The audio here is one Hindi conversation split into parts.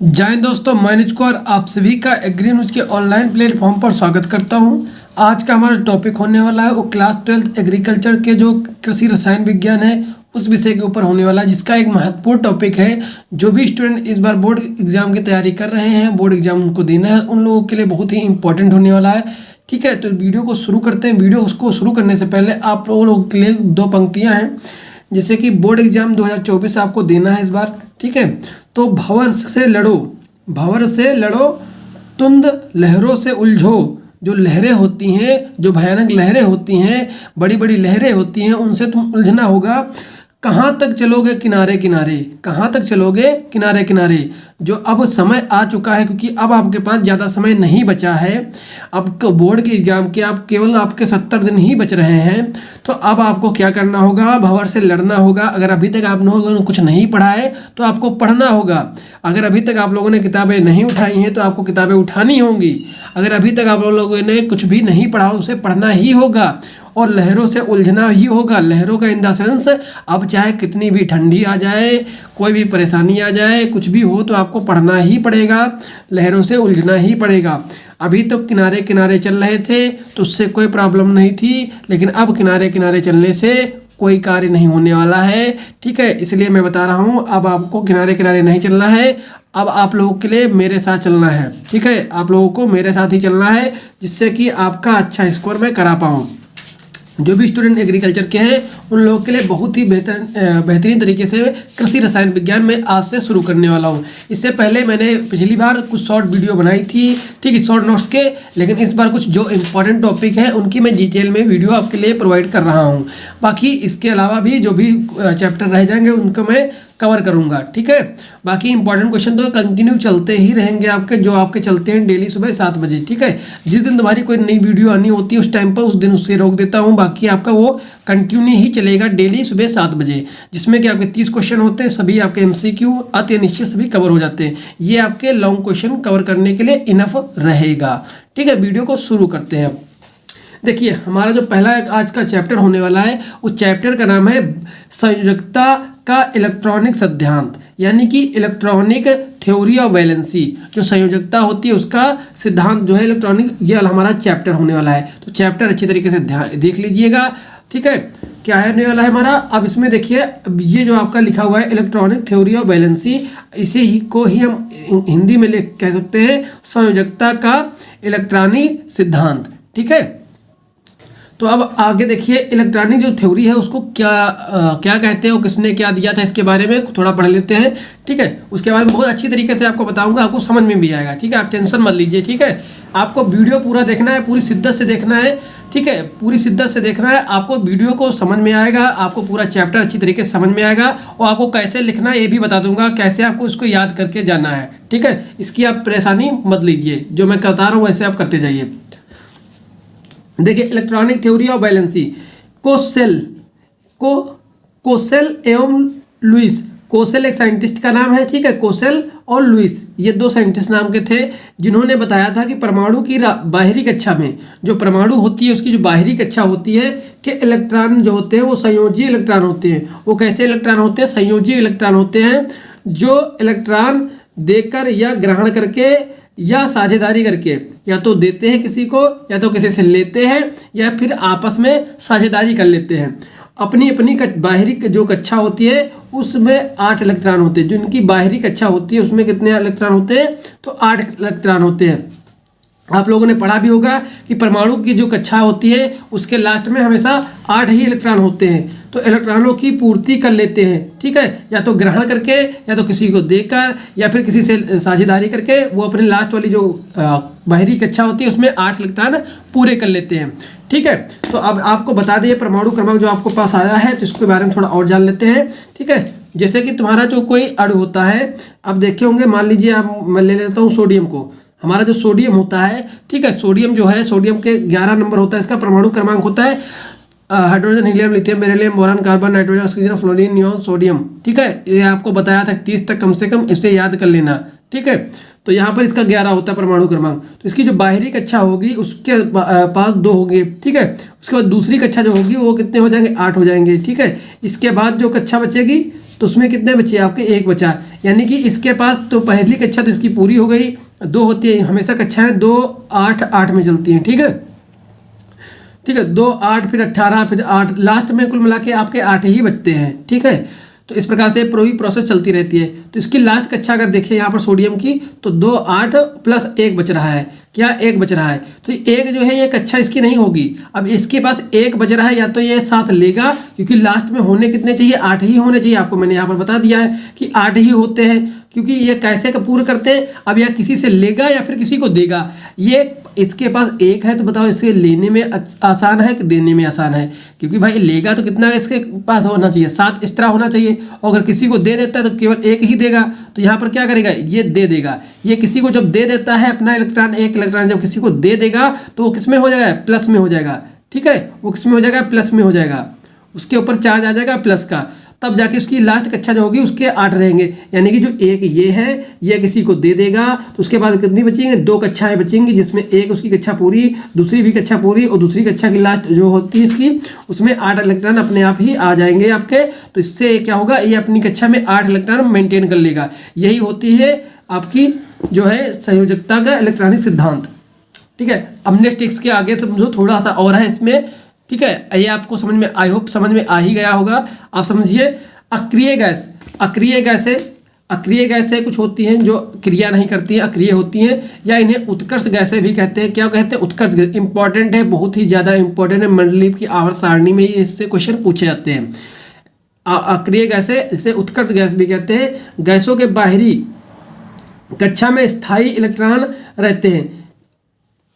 जय दोस्तों, मैं निज कुमार आप सभी का एग्री न्यूज के ऑनलाइन प्लेटफॉर्म पर स्वागत करता हूं। आज का हमारा टॉपिक होने वाला है वो क्लास 12 एग्रीकल्चर के जो कृषि रसायन विज्ञान है उस विषय के ऊपर होने वाला है, जिसका एक महत्वपूर्ण टॉपिक है। जो भी स्टूडेंट इस बार बोर्ड एग्जाम की तैयारी कर रहे हैं, बोर्ड एग्जाम उनको देना है, उन लोगों के लिए बहुत ही इंपॉर्टेंट होने वाला है। ठीक है, तो वीडियो को शुरू करते हैं। वीडियो को शुरू करने से पहले आप लोगों के लिए दो पंक्तियाँ हैं, जैसे कि बोर्ड एग्जाम 2024 आपको देना है इस बार। ठीक है, तो भंवर से लड़ो तुंद लहरों से उलझो। जो लहरें होती हैं, जो भयानक लहरें होती हैं, बड़ी बड़ी लहरें होती हैं, उनसे तुम उलझना होगा। कहाँ तक चलोगे किनारे किनारे, कहाँ तक चलोगे किनारे किनारे। जो अब समय आ चुका है, क्योंकि अब आपके पास ज़्यादा समय नहीं बचा है। अब बोर्ड के एग्जाम के केवल आपके 70 दिन ही बच रहे हैं। तो अब आपको क्या करना होगा, भंवर से लड़ना होगा। अगर अभी तक आप लोगों ने कुछ नहीं पढ़ा है तो आपको पढ़ना होगा। अगर अभी तक आप लोगों ने किताबें नहीं उठाई हैं तो आपको किताबें उठानी होंगी। अगर अभी तक आप लोगों ने कुछ भी नहीं पढ़ा उसे पढ़ना ही होगा और लहरों से उलझना ही होगा। लहरों का इन द सेंस, अब चाहे कितनी भी ठंडी आ जाए, कोई भी परेशानी आ जाए, कुछ भी हो, तो आपको पढ़ना ही पड़ेगा, लहरों से उलझना ही पड़ेगा। अभी तो किनारे किनारे चल रहे थे तो उससे कोई प्रॉब्लम नहीं थी, लेकिन अब किनारे किनारे चलने से कोई कार्य नहीं होने वाला है। ठीक है, इसलिए मैं बता रहा हूँ, अब आपको किनारे किनारे नहीं चलना है। अब आप लोगों के लिए मेरे साथ चलना है। ठीक है, आप लोगों को मेरे साथ ही चलना है, जिससे कि आपका अच्छा स्कोर मैं करा पाऊँ। जो भी स्टूडेंट एग्रीकल्चर के हैं उन लोगों के लिए बहुत ही बेहतरीन तरीके से कृषि रसायन विज्ञान में आज से शुरू करने वाला हूं। इससे पहले मैंने पिछली बार कुछ शॉर्ट वीडियो बनाई थी, ठीक है, शॉर्ट नोट्स के, लेकिन इस बार कुछ जो इंपॉर्टेंट टॉपिक हैं उनकी मैं डिटेल में वीडियो आपके लिए प्रोवाइड कर रहा हूँ। बाकी इसके अलावा भी जो भी चैप्टर रह जाएंगे उनको मैं कवर करूंगा। ठीक है, बाकी इंपॉर्टेंट क्वेश्चन तो कंटिन्यू चलते ही रहेंगे आपके, जो आपके चलते हैं डेली सुबह 7 बजे। ठीक है, जिस दिन तुम्हारी कोई नई वीडियो आनी होती है उस टाइम पर, उस दिन उससे रोक देता हूं। बाकी आपका वो कंटिन्यू ही चलेगा डेली सुबह 7 बजे, जिसमें कि आपके 30 क्वेश्चन होते हैं, सभी आपके MCQ अति निश्चित सभी कवर हो जाते हैं। ये आपके लॉन्ग क्वेश्चन कवर करने के लिए इनफ रहेगा। ठीक है, वीडियो को शुरू करते हैं। देखिए, हमारा जो पहला आज का चैप्टर होने वाला है उस चैप्टर का नाम है संयोजकता का इलेक्ट्रॉनिक सिद्धांत, यानी कि इलेक्ट्रॉनिक थ्योरी ऑफ वैलेंसी। जो संयोजकता होती है उसका सिद्धांत जो है इलेक्ट्रॉनिक, ये हमारा चैप्टर होने वाला है। तो चैप्टर अच्छी तरीके से देख लीजिएगा। ठीक है, क्या है होने वाला है हमारा। अब इसमें देखिए, ये जो आपका लिखा हुआ है इलेक्ट्रॉनिक थ्योरी ऑफ वैलेंसी, इसे ही को ही हम हिंदी में कह सकते हैं संयोजकता का इलेक्ट्रॉनिक सिद्धांत। ठीक है, तो अब आगे देखिए, इलेक्ट्रॉनिक जो थ्योरी है उसको क्या कहते हैं, वो किसने क्या दिया था, इसके बारे में थोड़ा पढ़ लेते हैं। ठीक है, उसके बाद बहुत अच्छी तरीके से आपको बताऊंगा, आपको समझ में भी आएगा। ठीक है, आप टेंशन मत लीजिए। ठीक है, आपको वीडियो पूरा देखना है, पूरी शिद्दत से देखना है। ठीक है, पूरी शिद्दत से देखना है, आपको वीडियो को समझ में आएगा, आपको पूरा चैप्टर अच्छी तरीके से समझ में आएगा, और आपको कैसे लिखना है ये भी बता दूंगा, कैसे आपको इसको याद करके जाना है। ठीक है, इसकी आप परेशानी मत लीजिए, जो मैं बता रहा हूँ वैसे आप करते जाइए। देखिए, electronic theory of valency, Kossel एवं लुइस। कोसेल एक साइंटिस्ट का नाम है। ठीक है, कोसेल और लुइस ये दो साइंटिस्ट नाम के थे, जिन्होंने बताया था कि परमाणु की बाहरी कक्षा में, जो परमाणु होती है उसकी जो बाहरी कक्षा होती है, कि इलेक्ट्रॉन जो होते हैं वो संयोजी इलेक्ट्रॉन होते हैं। वो कैसे इलेक्ट्रॉन होते हैं, संयोजी इलेक्ट्रॉन होते हैं, जो इलेक्ट्रॉन देकर या ग्रहण करके या साझेदारी करके, या तो देते हैं किसी को, या तो किसी से लेते हैं, या फिर आपस में साझेदारी कर लेते हैं। अपनी अपनी बाहरी जो कक्षा होती है उसमें 8 इलेक्ट्रॉन होते हैं। जो इनकी बाहरी कक्षा होती है उसमें कितने इलेक्ट्रॉन होते हैं, तो 8 इलेक्ट्रॉन होते हैं। आप लोगों ने पढ़ा भी होगा कि परमाणु की जो कक्षा होती है उसके लास्ट में हमेशा 8 ही इलेक्ट्रॉन होते हैं। तो इलेक्ट्रॉनों की पूर्ति कर लेते हैं। ठीक है, या तो ग्रहण करके, या तो किसी को देकर, या फिर किसी से साझेदारी करके, वो अपने लास्ट वाली जो बाहरी कक्षा होती है उसमें 8 इलेक्ट्रॉन पूरे कर लेते हैं। ठीक है, तो अब आपको बता दें परमाणु क्रमांक जो आपको पास आया है, तो इसके बारे में थोड़ा और जान लेते हैं। ठीक है, जैसे कि तुम्हारा जो कोई अणु होता है, अब देखे होंगे, मान लीजिए मैं ले लेता हूँ सोडियम को। हमारा जो सोडियम होता है, ठीक है, सोडियम जो है, सोडियम के 11 नंबर होता है, इसका परमाणु क्रमांक होता है hydrogen, helium, lithium, beryllium, boron, carbon, nitrogen, oxygen, fluorine, neon, sodium. ठीक है, ये आपको बताया था 30 तक कम से कम, इसे याद कर लेना। ठीक है, तो यहाँ पर इसका 11 होता है परमाणु क्रमांक। तो इसकी जो बाहरी कक्षा होगी उसके पास 2 होंगे। ठीक है, उसके बाद दूसरी कक्षा जो होगी वो कितने हो जाएंगे, 8 हो जाएंगे। ठीक है, इसके बाद जो कक्षा बचेगी तो उसमें कितने बचे आपके, एक बचा। यानी कि इसके पास तो पहली कक्षा तो इसकी पूरी हो गई, 2 होती है हमेशा कक्षाएं, 2 8 8 में चलती हैं, ठीक है। ठीक है, 2 8 फिर 18 फिर 8, लास्ट में कुल मिला के आपके 8 ही बचते हैं, ठीक है। तो इस प्रकार से पूरी प्रोसेस चलती रहती है। तो इसकी लास्ट कक्षा अगर देखें यहाँ पर सोडियम की, तो 2 8 प्लस 1 बच रहा है, क्या 1 बच रहा है। तो एक जो है ये कक्षा इसकी नहीं होगी। अब इसके पास 1 बच रहा है, या तो ये 7 लेगा, क्योंकि लास्ट में होने कितने चाहिए, 8 ही होने चाहिए। आपको मैंने यहाँ पर बता दिया है कि 8 ही होते हैं, क्योंकि ये कैसे का पूर्ण करते हैं। अब यह किसी से लेगा या फिर किसी को देगा। ये इसके पास 1 है, तो बताओ इसे लेने में आसान है कि देने में आसान है, क्योंकि भाई लेगा तो कितना इसके पास होना चाहिए, 7 इस तरह होना चाहिए। और अगर किसी को दे देता है तो केवल 1 ही देगा। तो यहाँ पर क्या करेगा, ये दे देगा। ये किसी को जब दे देता है अपना इलेक्ट्रॉन, 1 इलेक्ट्रॉन जब किसी को दे देगा तो वो किस में हो जाएगा, प्लस में हो जाएगा, ठीक है। वो किस में हो जाएगा, प्लस में हो जाएगा। उसके ऊपर चार्ज आ जाएगा प्लस का, तब जाके उसकी लास्ट कक्षा जो होगी उसके 8 रहेंगे। यानी कि जो एक ये है, ये किसी को दे देगा, तो उसके बाद कितनी बचेंगे, 2 कक्षाएं बचेंगी, जिसमें एक उसकी कक्षा पूरी, दूसरी भी कक्षा पूरी, और दूसरी कक्षा की लास्ट जो होती है इसकी, उसमें 8 इलेक्ट्रॉन अपने आप ही आ जाएंगे आपके। तो इससे क्या होगा, ये अपनी कक्षा में 8 इलेक्ट्रॉन मेंटेन कर लेगा। यही होती है आपकी जो है संयोजकता का इलेक्ट्रॉनिक सिद्धांत, ठीक है। अब नेक्स्ट इसके आगे समझो, थोड़ा सा और है इसमें, ठीक है। ये आपको समझ में, आई होप समझ में आ ही गया होगा। आप समझिए, अक्रिय गैस, अक्रिय गैसें कुछ होती हैं जो क्रिया नहीं करती हैं, अक्रिय होती हैं, या इन्हें उत्कर्ष गैसें भी कहते हैं। क्या कहते हैं, उत्कर्ष गैस। इंपॉर्टेंट है, बहुत ही ज़्यादा इंपॉर्टेंट है, मंडलीप की आवर्त सारणी में इससे क्वेश्चन पूछे जाते हैं। अक्रिय गैसें, इसे उत्कर्ष गैस भी कहते हैं। गैसों के बाहरी कक्षा में स्थायी इलेक्ट्रॉन रहते हैं,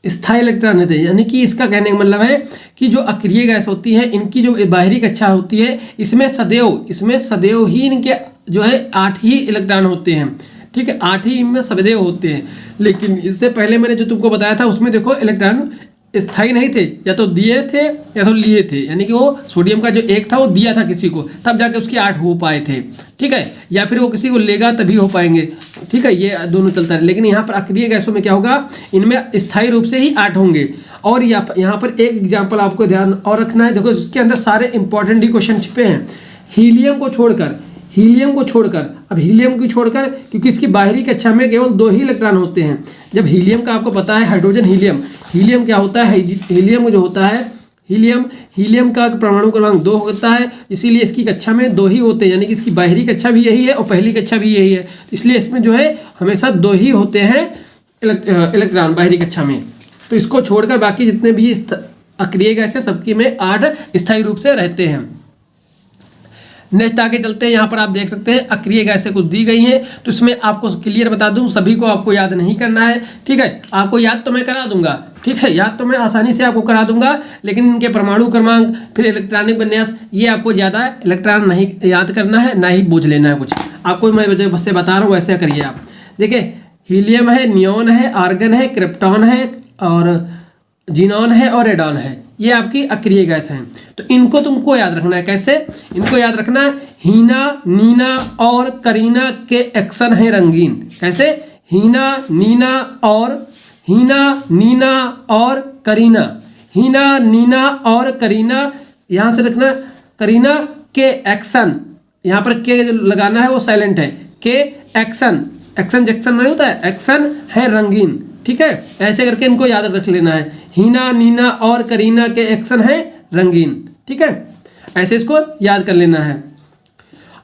स्थायी इलेक्ट्रॉन रहते हैं। यानी कि इसका कहने का मतलब है कि जो अक्रिय गैस होती है, इनकी जो बाहरी कक्षा होती है, इसमें सदैव ही इनके जो है 8 ही इलेक्ट्रॉन होते हैं, ठीक है। 8 ही इनमें सदैव होते हैं। लेकिन इससे पहले मैंने जो तुमको बताया था उसमें देखो इलेक्ट्रॉन स्थायी नहीं थे, या तो दिए थे या तो लिए थे। यानी कि वो सोडियम का जो 1 था वो दिया था किसी को, तब जाके उसके 8 हो पाए थे, ठीक है। या फिर वो किसी को लेगा तभी हो पाएंगे, ठीक है। ये दोनों चलता है। लेकिन यहाँ पर अक्रिय गैसों में क्या होगा, इनमें स्थायी रूप से ही 8 होंगे। और यहाँ पर एक एग्जाम्पल आपको ध्यान और रखना है। देखो इसके अंदर सारे इंपॉर्टेंट ही क्वेश्चन छिपे हैं। हीलियम को छोड़कर, अब हीलियम को छोड़कर, क्योंकि इसकी बाहरी कक्षा में केवल 2 ही इलेक्ट्रॉन होते हैं। जब हीलियम का आपको पता है, हाइड्रोजन हीलियम क्या होता है, हीलियम जो होता है, हीलियम का परमाणु क्रमांक 2 होता है, इसीलिए इसकी कक्षा में 2 ही होते हैं। यानी कि इसकी बाहरी कक्षा भी यही है और पहली कक्षा भी यही है, इसलिए इसमें जो है हमेशा 2 ही होते हैं इलेक्ट्रॉन बाहरी कक्षा में। तो इसको छोड़कर बाकी जितने भी अक्रिय गैस है सबकी में 8 स्थायी रूप से रहते हैं। नेक्स्ट आगे चलते हैं। यहाँ पर आप देख सकते हैं अक्रिय गैसें कुछ दी गई हैं, तो इसमें आपको क्लियर बता दूं, सभी को आपको याद नहीं करना है, ठीक है। आपको याद तो मैं करा दूंगा, ठीक है, याद तो मैं आसानी से आपको करा दूंगा, लेकिन इनके परमाणु क्रमांक फिर इलेक्ट्रॉनिक विन्यास ये आपको ज़्यादा इलेक्ट्रॉन नहीं याद करना है, ना ही बोझ लेना है कुछ। आपको मैं वैसे बता रहा हूँ, वैसे करिए आप। देखिए हीलियम है, नियोन है, आर्गन है, क्रिप्टॉन है, और जीनॉन है और रेडॉन है। ये आपकी अक्रिय गैस हैं। तो इनको तुमको याद रखना है। कैसे इनको याद रखना है, हीना, नीना और करीना के एक्शन है रंगीन। कैसे, हीना, नीना और करीना, यहाँ से रखना करीना के एक्शन, यहाँ पर के लगाना है वो साइलेंट है, के एक्शन जैक्शन नहीं होता है, एक्शन है रंगीन, ठीक है। ऐसे करके इनको याद रख लेना है, हीना, नीना और करीना के एक्शन है रंगीन, ठीक है। ऐसे इसको याद कर लेना है।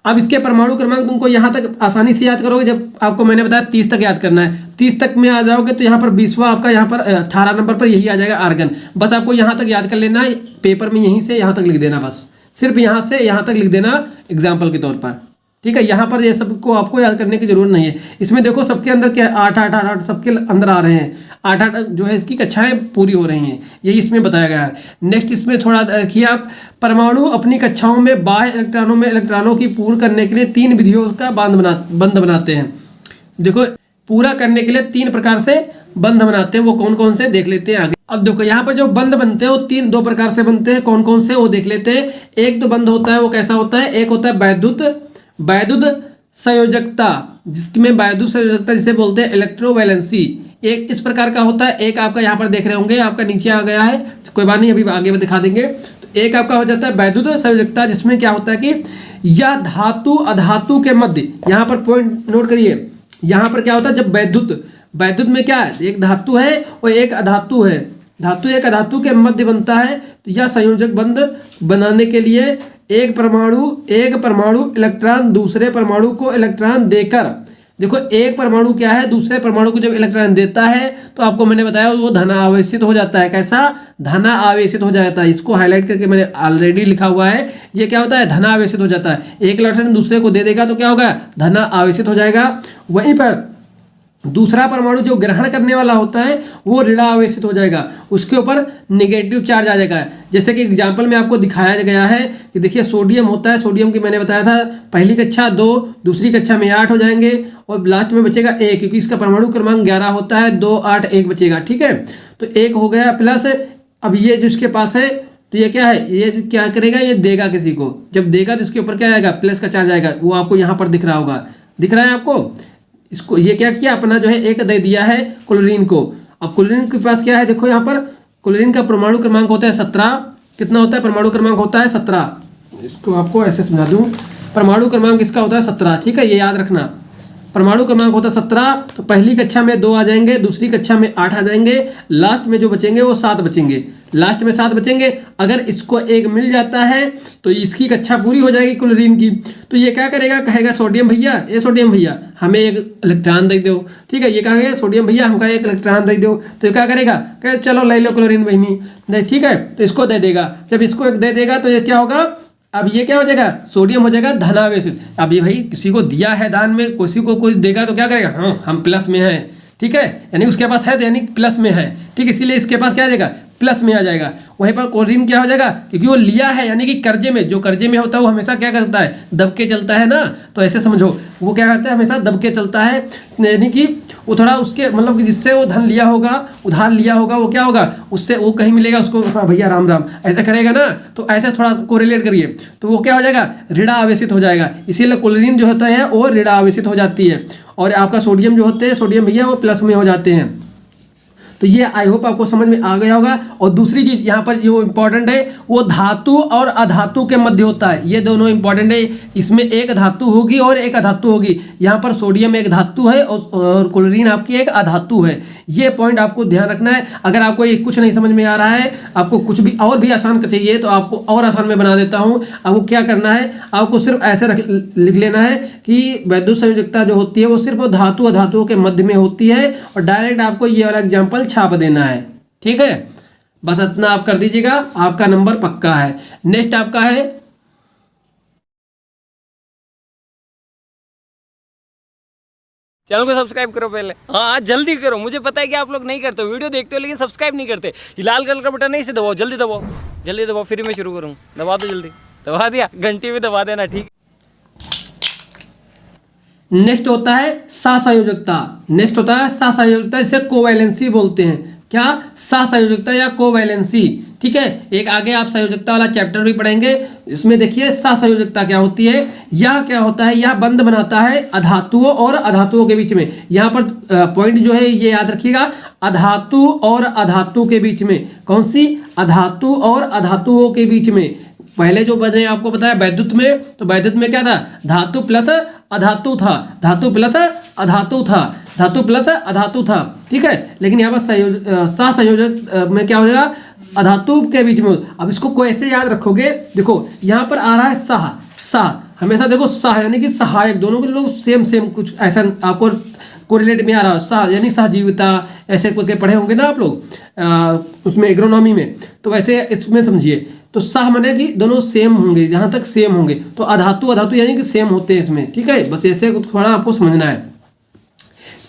अब इसके परमाणु क्रमांक तुमको यहाँ तक आसानी से याद करोगे, जब आपको मैंने बताया 30 तक याद करना है। 30 तक में आ जाओगे तो यहाँ पर 20वां आपका, यहाँ पर 18 नंबर पर यही आ जाएगा आर्गन। बस आपको यहाँ तक याद कर लेना है, पेपर में यहीं से यहाँ तक लिख देना, बस सिर्फ यहाँ से यहाँ तक लिख देना एग्जाम्पल के तौर पर, ठीक है। यहाँ पर ये सबको आपको याद करने की जरूरत नहीं है। इसमें देखो सबके अंदर क्या 8 सबके अंदर आ रहे हैं, 8 जो है इसकी कक्षाएं पूरी हो रही हैं, यही इसमें बताया गया है। नेक्स्ट इसमें थोड़ा देखिए आप, परमाणु अपनी कक्षाओं में बाह्य इलेक्ट्रॉनों में इलेक्ट्रॉनों की पूर्ण करने के लिए 3 विधियों का बंध बनाते हैं। देखो पूरा करने के लिए 3 प्रकार से बंध बनाते हैं, वो कौन कौन से देख लेते हैं आगे। अब देखो यहाँ पर जो बंध बनते हैं वो 2 प्रकार से बनते हैं, कौन कौन से वो देख लेते हैं। एक तो बंध होता है वो कैसा होता है, एक होता है वैद्युत संयोजकता, जिसमें वैद्युत संयोजकता जिसे बोलते हैं इलेक्ट्रोवैलेंसी, एक इस प्रकार का होता है। एक आपका यहाँ पर देख रहे होंगे, आपका नीचे आ गया है, कोई बात नहीं, अभी आगे दिखा देंगे। तो एक आपका हो जाता है वैद्युत संयोजकता, जिसमें क्या होता है कि या धातु अधातु के मध्य, यहाँ पर पॉइंट नोट करिए, यहाँ पर क्या होता है जब वैद्युत में क्या है, एक धातु है और एक अधातु है, धातु एक अधातु के मध्य बनता है, तो यह संयोजक बंध बनाने के लिए एक परमाणु इलेक्ट्रॉन दूसरे परमाणु को इलेक्ट्रॉन देकर, देखो एक परमाणु क्या है, दूसरे परमाणु को जब इलेक्ट्रॉन देता है तो आपको मैंने बताया वो धनावेशित हो जाता है। कैसा? धनावेशित हो जाता है। इसको हाईलाइट करके मैंने ऑलरेडी लिखा हुआ है। ये क्या होता है? धनावेशित हो जाता है। एक इलेक्ट्रॉन दूसरे को दे देगा तो क्या होगा? धनावेशित हो जाएगा। वहीं पर दूसरा परमाणु जो ग्रहण करने वाला होता है वो ऋणावेशित हो जाएगा, उसके ऊपर नेगेटिव चार्ज आ जाएगा। जैसे कि एग्जाम्पल में आपको दिखाया गया है कि देखिए सोडियम होता है, सोडियम की मैंने बताया था पहली कक्षा 2, दूसरी कक्षा में 8 हो जाएंगे और लास्ट में बचेगा 1, क्योंकि इसका परमाणु क्रमांक 11 होता है, 2 8 1 बचेगा। ठीक है, तो 1 हो गया प्लस। अब ये जो इसके पास है तो ये क्या है, ये क्या करेगा, ये देगा किसी को, जब देगा तो इसके ऊपर क्या आएगा? प्लस का चार्ज आएगा। वो आपको यहाँ पर दिख रहा होगा, दिख रहा है आपको? इसको ये क्या किया, अपना जो है 1 दे दिया है क्लोरीन को। अब क्लोरीन के पास क्या है, देखो यहाँ पर क्लोरीन का परमाणु क्रमांक होता है 17। कितना होता है? परमाणु क्रमांक होता है 17। इसको आपको ऐसे समझा दूं, परमाणु क्रमांक इसका होता है 17। ठीक है, ये याद रखना, परमाणु क्रमांक होता है 17। तो पहली कक्षा में 2 आ जाएंगे, दूसरी कक्षा में 8 आ जाएंगे, लास्ट में जो बचेंगे वो 7 बचेंगे, लास्ट में 7 बचेंगे। अगर इसको 1 मिल जाता है तो इसकी कक्षा पूरी हो जाएगी क्लोरीन की। तो ये क्या करेगा, कहेगा सोडियम भैया, ये सोडियम भैया हमें 1 इलेक्ट्रॉन दे दो। ठीक है, ये कहेगा सोडियम भैया हमको 1 इलेक्ट्रॉन दे दो। तो ये क्या करेगा, कहे चलो ले लो क्लोरीन बहनी, नहीं ठीक है, तो इसको दे देगा। जब इसको 1 दे देगा तो ये क्या होगा, अब ये क्या हो जाएगा, सोडियम हो जाएगा धनावेशित। अब ये भाई किसी को दिया है दान में, किसी को कुछ देगा तो क्या करेगा, हाँ हम प्लस में हैं। ठीक है, यानी उसके पास है तो यानी प्लस में है। ठीक है, इसीलिए इसके पास क्या आ जाएगा, प्लस में आ जाएगा। वहीं पर क्लोरीन क्या हो जाएगा, क्योंकि वो लिया है, यानी कि कर्जे में, जो कर्जे में होता है वो हमेशा क्या करता है, दबके चलता है ना। तो ऐसे समझो, वो क्या करता है, हमेशा दबके चलता है, यानी कि वो थोड़ा उसके मतलब कि जिससे वो धन लिया होगा, उधार लिया होगा, वो क्या होगा, उससे वो कहीं मिलेगा उसको, हाँ भैया राम राम ऐसा करेगा ना। तो ऐसे थोड़ा कोरिलेट करिए, तो वो क्या हो जाएगा, ऋणावेशित हो जाएगा। इसीलिए क्लोरीन जो होता है वो ऋणावेशित हो जाती है, और आपका सोडियम जो होते हैं, सोडियम भैया वो प्लस में हो जाते हैं। तो ये आई होप आपको समझ में आ गया होगा। और दूसरी चीज यहाँ पर जो इंपॉर्टेंट है वो धातु और अधातु के मध्य होता है। ये दोनों इंपॉर्टेंट है, इसमें एक धातु होगी और एक अधातु होगी। यहाँ पर सोडियम एक धातु है और क्लोरीन आपकी एक अधातु है। ये पॉइंट आपको ध्यान रखना है। अगर आपको ये कुछ नहीं समझ में आ रहा है, आपको कुछ भी और भी आसान चाहिए तो आपको और आसान में बना देता हूँ। आपको क्या करना है, आपको सिर्फ ऐसे लिख लेना है कि वैद्युत संयोजकता जो होती है वो सिर्फ धातु अधातुओं के मध्य में होती है, और डायरेक्ट आपको ये वाला एग्जाम्पल छाप देना है। ठीक है, बस इतना आप कर दीजिएगा, आपका नंबर पक्का है। नेक्स्ट आपका है चैनल को सब्सक्राइब करो पहले, हाँ जल्दी करो। मुझे पता है कि आप लोग नहीं करते, वीडियो देखते हो लेकिन सब्सक्राइब नहीं करते। ये लाल कलर का बटन नहीं से दबाओ, जल्दी दबाओ, जल्दी दबाओ, फिर मैं शुरू करूँ। दबा दो जल्दी, दबा दिया, घंटी में दबा देना। ठीक, नेक्स्ट होता है सहसंयोजकता। नेक्स्ट होता है सहसंयोजकता, इसे कोवैलेंसी बोलते हैं। क्या? सहसंयोजकता या कोवैलेंसी। ठीक है, एक आगे आप संयोजकता वाला चैप्टर भी पढ़ेंगे। इसमें देखिए सहसंयोजकता क्या होती है। यह क्या होता है, यह बंध बनाता है अधातुओं और अधातुओं के बीच में। यहाँ पर पॉइंट जो है ये याद रखिएगा, अधातु और अधातु के बीच में। कौन सी? अधातु और अधातुओं के बीच में। पहले जो मैंने आपको बताया वैद्युत में, तो वैद्युत में क्या था, धातु प्लस अधातु था, धातु प्लस अधातु था, धातु प्लस अधातु था। ठीक है, लेकिन यहाँ पर सहसंयोजक में क्या हो जाएगा, अधातु के बीच में। अब इसको कैसे याद रखोगे, देखो यहाँ पर आ रहा है सह, हमेशा देखो सह यानी कि सहायक, दोनों के लोग सेम कुछ ऐसा आपको कोरिलेट में आ रहा है। सह यानी सहजीविता, ऐसे करके पढ़े होंगे ना आप लोग उसमें एग्रोनॉमी में, तो वैसे इसमें समझिए। तो सह माने कि दोनों सेम होंगे, जहां तक सेम होंगे। तो अधातु यानी कि सेम होते हैं इसमें। ठीक है, बस ऐसे थोड़ा आपको समझना है।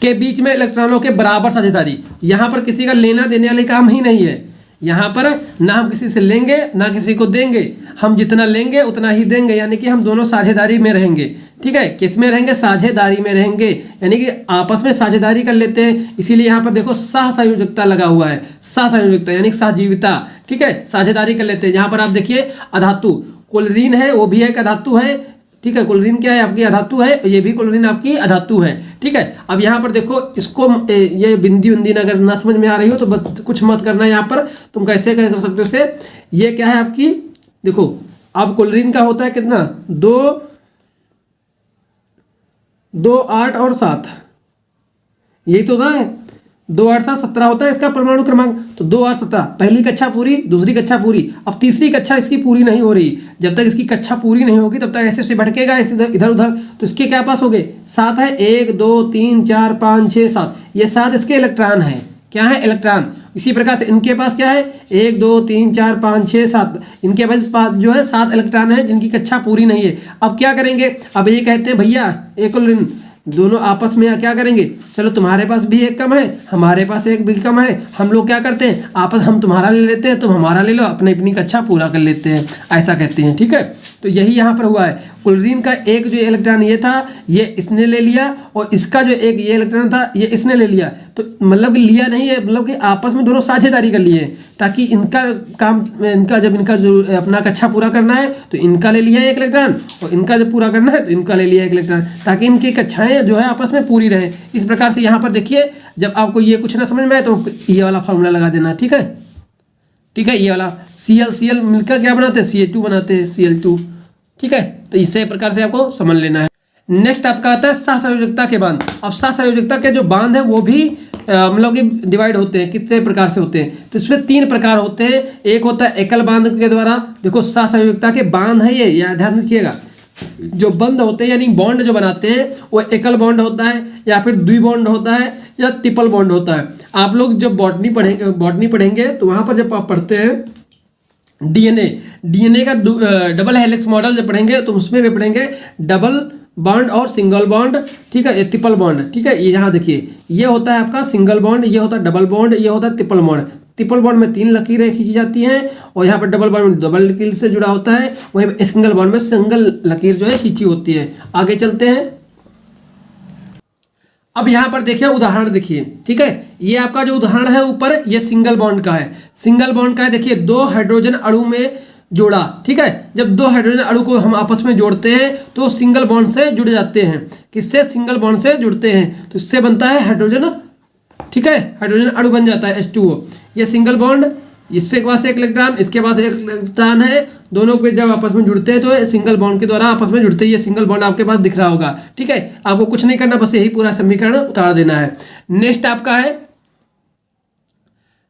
के बीच में इलेक्ट्रॉनों के बराबर साझेदारी। यहाँ पर किसी का लेना देने वाले काम ही नहीं है। यहाँ पर ना हम किसी से लेंगे ना किसी को देंगे, हम जितना लेंगे उतना ही देंगे, यानी कि हम दोनों साझेदारी में रहेंगे। ठीक है, किस में रहेंगे, साझेदारी में रहेंगे, यानी कि आपस में साझेदारी कर लेते हैं। इसीलिए यहाँ पर देखो सहसंयोजकता लगा हुआ है, सहसंयोजकता यानी सहजीविता। ठीक है, साझेदारी कर लेते हैं। यहाँ पर आप देखिए अधातु क्लोरीन है, वो भी एक अधातु है। ठीक है, क्लोरीन क्या है, आपकी अधातु है, ये भी क्लोरीन आपकी अधातु है। ठीक है, अब यहाँ पर देखो इसको ये बिंदी अगर ना समझ में आ रही हो तो बस कुछ मत करना। यहाँ पर तुम कैसे कर सकते हो इसे, ये क्या है आपकी, देखो अब क्लोरीन का होता है कितना, 2, 2, 8 और 7, यही तो होता है, 2, 8, 7, 17 होता है इसका परमाणु क्रमांक। तो 2, 8, 17, पहली कक्षा पूरी, दूसरी कक्षा पूरी, अब तीसरी कक्षा इसकी पूरी नहीं हो रही। जब तक इसकी कक्षा पूरी नहीं होगी तब तक ऐसे ऐसे भटकेगा, ऐसे इधर उधर। तो इसके क्या पास हो गए, 7 है, 1, 2, 3, 4, 5, 6, 7, ये 7 इसके इलेक्ट्रॉन है। क्या है, इलेक्ट्रॉन। इसी प्रकार से इनके पास क्या है, 1, 2, 3, 4, 5, 6, 7, इनके पास जो है 7 इलेक्ट्रॉन है जिनकी कक्षा पूरी नहीं है। अब क्या करेंगे, अब ये कहते हैं भैया एक क्लोरीन, दोनों आपस में क्या करेंगे, चलो तुम्हारे पास भी एक कम है, हमारे पास एक भी कम है, हम लोग क्या करते हैं आपस, हम तुम्हारा ले लेते हैं, तुम हमारा ले लो, अपनी अपनी कक्षा पूरा कर लेते हैं, ऐसा कहते हैं। ठीक है, तो यही यहाँ पर हुआ है। क्लोरीन का एक जो इलेक्ट्रॉन ये था, ये इसने ले लिया, और इसका जो एक ये इलेक्ट्रॉन था ये इसने ले लिया। तो मतलब कि लिया नहीं है, मतलब कि आपस में दोनों साझेदारी कर लिए, ताकि इनका काम, इनका जब इनका जो अपना कक्षा पूरा करना है तो इनका ले लिया एक इलेक्ट्रॉन, और इनका जब पूरा करना है तो इनका ले लिया एक इलेक्ट्रॉन, ताकि इनकी कक्षाएं जो है आपस में पूरी रहे। इस प्रकार से यहाँ पर देखिए, जब आपको ये कुछ ना समझ में आए तो ये वाला फॉर्मूला लगा देना। ठीक है, ठीक है, ये वाला Cl मिलकर क्या बनाते हैं, Ca2 बनाते हैं, Cl2। ठीक है, तो इसी प्रकार से आपको समझ लेना है। नेक्स्ट आपका आता है सहसंयोजकता के बांध। अब सहसंयोजकता के जो बांध है वो भी मतलब कि डिवाइड होते हैं, कितने प्रकार से होते हैं, तो इसमें 3 प्रकार होते हैं। एक होता है एकल बांध के द्वारा, देखो सहसंयोजकता के बांध है ये ध्यान रखिएगा। जो बंध होते हैं यानी बॉन्ड जो बनाते हैं वो एकल बॉन्ड होता है, या फिर द्वि बॉन्ड होता है, या ट्रिपल बॉन्ड होता है। आप लोग जब बॉटनी पढ़ेंगे तो वहां पर जब आप पढ़ते हैं डीएनए का डबल हेलिक्स मॉडल जब पढ़ेंगे तो उसमें भी पढ़ेंगे डबल बॉन्ड और सिंगल बॉन्ड। ठीक है, ये ट्रिपल बॉन्ड। ठीक है, ये यहाँ देखिए, ये होता है आपका सिंगल बॉन्ड, ये होता है डबल बॉन्ड, ये होता है ट्रिपल बॉन्ड। ट्रिपल बॉन्ड में 3 लकीरें खींची जाती हैं, और यहाँ पर डबल बॉन्ड में डबल लकीर से जुड़ा होता है, वहीं सिंगल बॉन्ड में सिंगल लकीर जो है खींची होती है। आगे चलते हैं। अब यहाँ पर देखिए उदाहरण देखिए। ठीक है, ये आपका जो उदाहरण है ऊपर, ये सिंगल बॉन्ड का है, सिंगल बॉन्ड का है। देखिए 2 हाइड्रोजन अणु में जोड़ा। ठीक है, जब 2 हाइड्रोजन अणु को हम आपस में जोड़ते हैं तो सिंगल बॉन्ड से जुड़ जाते हैं। किससे, सिंगल बॉन्ड से जुड़ते हैं, तो इससे बनता है हाइड्रोजन। ठीक है, हाइड्रोजन अणु बन जाता है H2O। ये सिंगल बॉन्ड, इसके पास एक इलेक्ट्रॉन, इसके पास एक इलेक्ट्रॉन है, दोनों के जब आपस में जुड़ते हैं तो सिंगल बॉन्ड के द्वारा आपस में जुड़ते हैं। ये सिंगल बॉन्ड आपके पास दिख रहा होगा। ठीक है, आपको कुछ नहीं करना, बस यही पूरा समीकरण उतार देना है। नेक्स्ट आपका है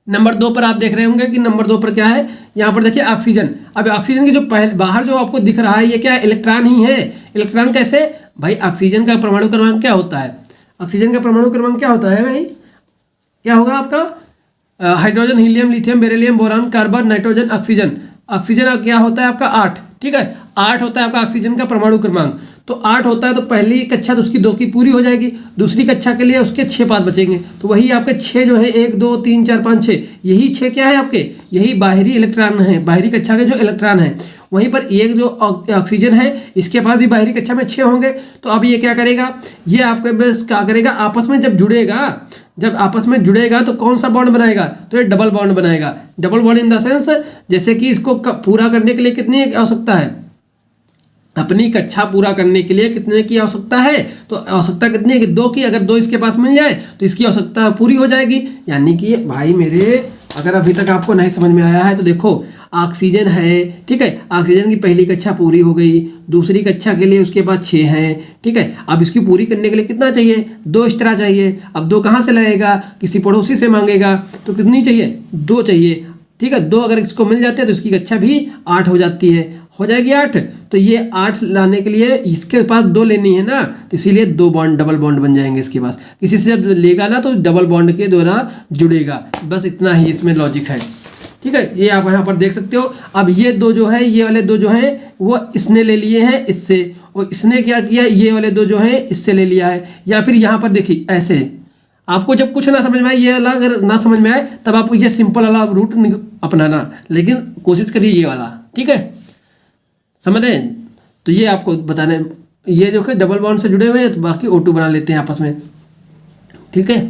नंबर 2 पर। आप देख रहे होंगे कि नंबर 2 पर क्या है, यहाँ पर देखिए ऑक्सीजन। अब ऑक्सीजन की जो बाहर जो आपको दिख रहा है ये क्या है, इलेक्ट्रॉन ही है। इलेक्ट्रॉन कैसे भाई, ऑक्सीजन का परमाणु क्रमांक क्या होता है, ऑक्सीजन का परमाणु क्रमांक क्या होता है भाई, क्या होगा आपका, hydrogen, helium, lithium, beryllium, boron, carbon, nitrogen, oxygen. Oxygen क्या होता है आपका 8। ठीक है, 8 होता है आपका ऑक्सीजन का परमाणु क्रमांक। तो 8 होता है तो पहली कक्षा तो उसकी 2 की पूरी हो जाएगी, दूसरी कक्षा के लिए उसके 6 पास बचेंगे, तो वही आपके 6 जो है 1, 2, 3, 4, 5, 6, यही 6 क्या है आपके, यही बाहरी इलेक्ट्रॉन है, बाहरी कक्षा के जो इलेक्ट्रॉन है। वहीं पर एक जो ऑक्सीजन है इसके पास भी बाहरी कक्षा में 6 होंगे। तो अब ये क्या करेगा, ये आपके बस क्या करेगा, आपस में जब जुड़ेगा, जब आपस में जुड़ेगा तो कौन सा बॉन्ड बनाएगा, तो ये डबल बॉन्ड बनाएगा। Double bond in the sense जैसे कि इसको पूरा करने के लिए कितनी आवश्यकता है, अपनी कक्षा पूरा करने के लिए कितने की आवश्यकता है, तो आवश्यकता कितनी है कि 2 की। अगर 2 इसके पास मिल जाए तो इसकी आवश्यकता पूरी हो जाएगी। यानी कि भाई मेरे, अगर अभी तक आपको नहीं समझ में आया है तो देखो, ऑक्सीजन है। ठीक है, ऑक्सीजन की पहली कक्षा पूरी हो गई, दूसरी कक्षा के लिए उसके पास 6 है। ठीक है, अब इसकी पूरी करने के लिए कितना चाहिए, 2 एक्स्ट्रा चाहिए। अब 2 कहाँ से लाएगा, किसी पड़ोसी से मांगेगा, तो कितनी चाहिए, 2 चाहिए। ठीक है, 2 अगर इसको मिल जाते हैं तो इसकी कक्षा भी 8 हो जाती है, हो जाएगी 8। तो ये 8 लाने के लिए इसके पास 2 लेनी है ना, तो इसीलिए 2 बॉन्ड डबल बॉन्ड बन जाएंगे इसके पास। किसी से जब लेगा ना तो डबल बॉन्ड के द्वारा जुड़ेगा। बस इतना ही इसमें लॉजिक है। ठीक है, ये आप यहाँ पर देख सकते हो। अब ये 2 जो है, ये वाले 2 जो है वो इसने ले लिए हैं इससे, और इसने क्या किया, ये वाले 2 जो है इससे ले लिया है। या फिर यहाँ पर देखिए ऐसे, आपको जब कुछ ना समझ में आए, ये वाला अगर ना समझ में आए तब आपको ये सिंपल वाला रूट अपनाना, लेकिन कोशिश करिए ये वाला। ठीक है, समझ रहे हैं, तो ये आपको बताने, ये जो है डबल बॉन्ड से जुड़े हुए हैं तो बाकी O2 बना लेते हैं आपस में। ठीक है,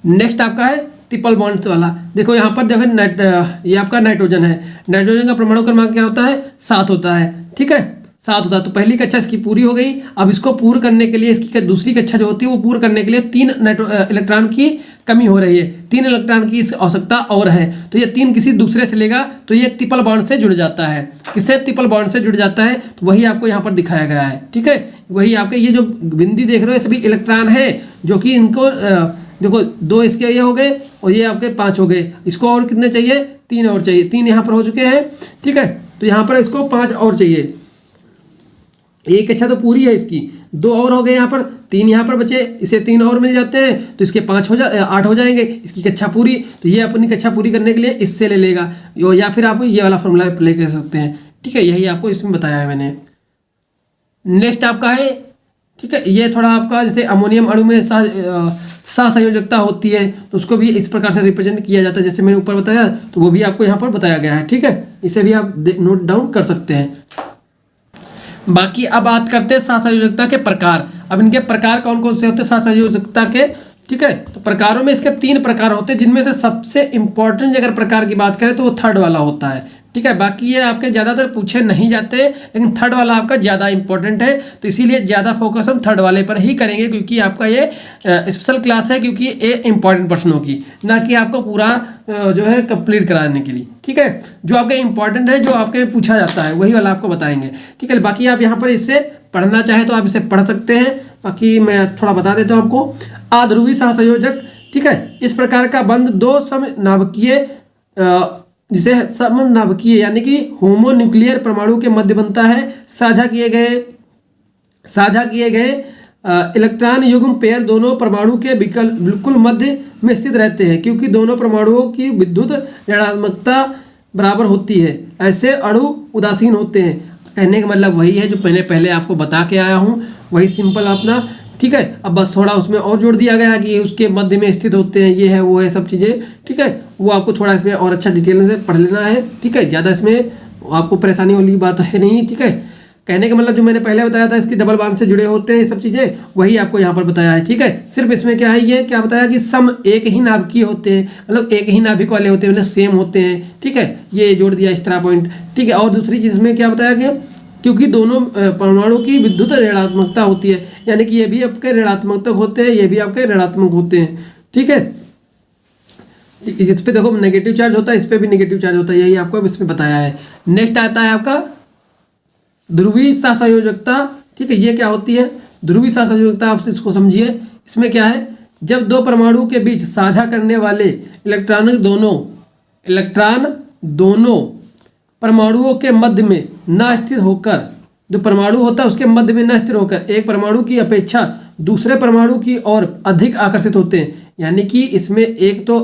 नेक्स्ट आपका है ट्रिपल बॉन्ड वाला। देखो यहाँ पर देखो ये आपका नाइट्रोजन है। नाइट्रोजन का परमाणु क्रमांक क्या होता है, 7 होता है। ठीक है, 7 होता है। तो पहली कक्षा इसकी पूरी हो गई। अब इसको पूर्ण करने के लिए, इसकी दूसरी कक्षा जो होती है वो पूर्ण करने के लिए 3 इलेक्ट्रॉन की कमी हो रही है। 3 इलेक्ट्रॉन की इस आवश्यकता और है, तो ये 3 किसी दूसरे से लेगा तो ये ट्रिपल बॉन्ड से जुड़ जाता है। किससे ट्रिपल बॉन्ड से जुड़ जाता है, तो वही आपको यहाँ पर दिखाया गया है। ठीक है, वही आपके ये जो बिंदी देख रहे हो ये सभी इलेक्ट्रॉन है जो कि इनको देखो 2 इसके ये हो गए और ये आपके 5 हो गए। इसको और कितने चाहिए, 3 और चाहिए। 3 यहाँ पर हो चुके हैं। ठीक है, तो यहाँ पर इसको 5 और चाहिए। एक कक्षा तो पूरी है, इसकी 2 और हो गए, यहाँ पर 3 यहाँ पर बचे, इसे 3 और मिल जाते हैं तो इसके 8 हो जाएंगे, इसकी कक्षा पूरी। तो ये अपनी कक्षा पूरी करने के लिए इससे ले लेगा, या फिर आप ये वाला फॉर्मूला अप्लाई कर सकते हैं। ठीक है, यही आपको इसमें बताया है मैंने। नेक्स्ट आपका है, ठीक है, ये थोड़ा आपका जैसे अमोनियम अणु में सहसंयोजकता होती है तो उसको भी इस प्रकार से रिप्रेजेंट किया जाता है जैसे मैंने ऊपर बताया, तो वो भी आपको यहाँ पर बताया गया है। ठीक है, इसे भी आप नोट डाउन कर सकते हैं। बाकी अब बात करते हैं सहसंयोजकता के प्रकार। अब इनके प्रकार कौन कौन से होते हैं सहसंयोजकता के। ठीक है, तो प्रकारों में इसके 3 प्रकार होते हैं, जिनमें से सबसे इंपॉर्टेंट अगर प्रकार की बात करें तो वो थर्ड वाला होता है। ठीक है, बाकी ये आपके ज़्यादातर पूछे नहीं जाते, लेकिन थर्ड वाला आपका ज़्यादा इंपॉर्टेंट है, तो इसीलिए ज़्यादा फोकस हम थर्ड वाले पर ही करेंगे, क्योंकि आपका ये स्पेशल क्लास है, क्योंकि ये इंपॉर्टेंट प्रश्नों की, ना कि आपको पूरा जो है कंप्लीट कराने के लिए। ठीक है, जो आपके इंपॉर्टेंट है, जो आपके पूछा जाता है, वही वाला आपको बताएंगे। ठीक है, बाकी आप यहाँ पर इससे पढ़ना चाहें तो आप इसे पढ़ सकते हैं। बाकी मैं थोड़ा बता देता हूँ आपको। अध्रुवी सहसंयोजक, ठीक है, इस प्रकार का बंध 2 समनाभिकीय जिसे समनाभिकीय यानी कि होमोन्यूक्लियर परमाणु के मध्य बनता है। साझा किए गए इलेक्ट्रॉन युग्म पेयर दोनों परमाणु के बिल्कुल मध्य में स्थित रहते हैं, क्योंकि दोनों परमाणुओं की विद्युत ऋणात्मकता बराबर होती है। ऐसे अणु उदासीन होते हैं। कहने का मतलब वही है जो मैंने पहले आपको बता के आया हूँ, वही सिंपल अपना। ठीक है, अब बस थोड़ा उसमें और जोड़ दिया गया कि उसके मध्य में स्थित होते हैं, ये है वो है सब चीज़ें। ठीक है, वो आपको थोड़ा इसमें और अच्छा डिटेल से पढ़ लेना है। ठीक है, ज़्यादा इसमें आपको परेशानी वाली बात है नहीं। ठीक है, कहने का मतलब जो मैंने पहले बताया था इसकी डबल बॉन्ड से जुड़े होते हैं ये सब चीज़ें, वही आपको यहाँ पर बताया है। ठीक है, सिर्फ इसमें क्या है, ये क्या बताया कि सम एक ही नाभिकीय होते हैं, मतलब एक ही नाभिक वाले होते हैं, मतलब सेम होते हैं। ठीक है, ये जोड़ दिया इस तरह पॉइंट। ठीक है, और दूसरी चीज़ में क्या बताया गया, क्योंकि दोनों परमाणु की विद्युत ऋणात्मकता होती है, यानी कि ये भी आपके ऋणात्मक होते हैं, ये भी आपके ऋणात्मक होते हैं। ठीक है, इस पे देखो नेगेटिव चार्ज होता है, इस पे भी नेगेटिव चार्ज होता है, यही आपको अब इसमें बताया है। नेक्स्ट आता है आपका ध्रुवीय सहसंयोजकता। ठीक है, ये क्या होती है ध्रुवीय सहसंयोजकता, आप इसको समझिए। इसमें क्या है, जब 2 परमाणु के बीच साझा करने वाले इलेक्ट्रॉन दोनों परमाणुओं के मध्य में न स्थिर होकर, जो परमाणु होता है उसके मध्य में न स्थिर होकर एक परमाणु की अपेक्षा दूसरे परमाणु की ओर अधिक आकर्षित होते हैं। यानी कि इसमें एक तो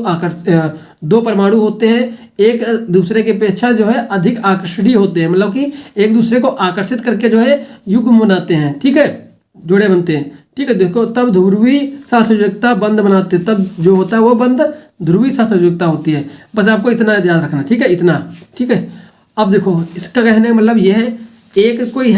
2 परमाणु होते हैं, एक दूसरे की अपेक्षा जो है अधिक आकर्षणीय होते हैं, मतलब कि एक दूसरे को आकर्षित करके जो है युग्म बनाते हैं। ठीक है, जोड़े बनते हैं। ठीक है, देखो तब ध्रुवीय सहसंयोजकता बंध बनाते, तब जो होता है वो बंध ध्रुवीय सहसंयोजकता होती है। बस आपको इतना याद रखना। ठीक है, इतना। ठीक है, अब देखो इसका कहने का मतलब ये है, एक कोई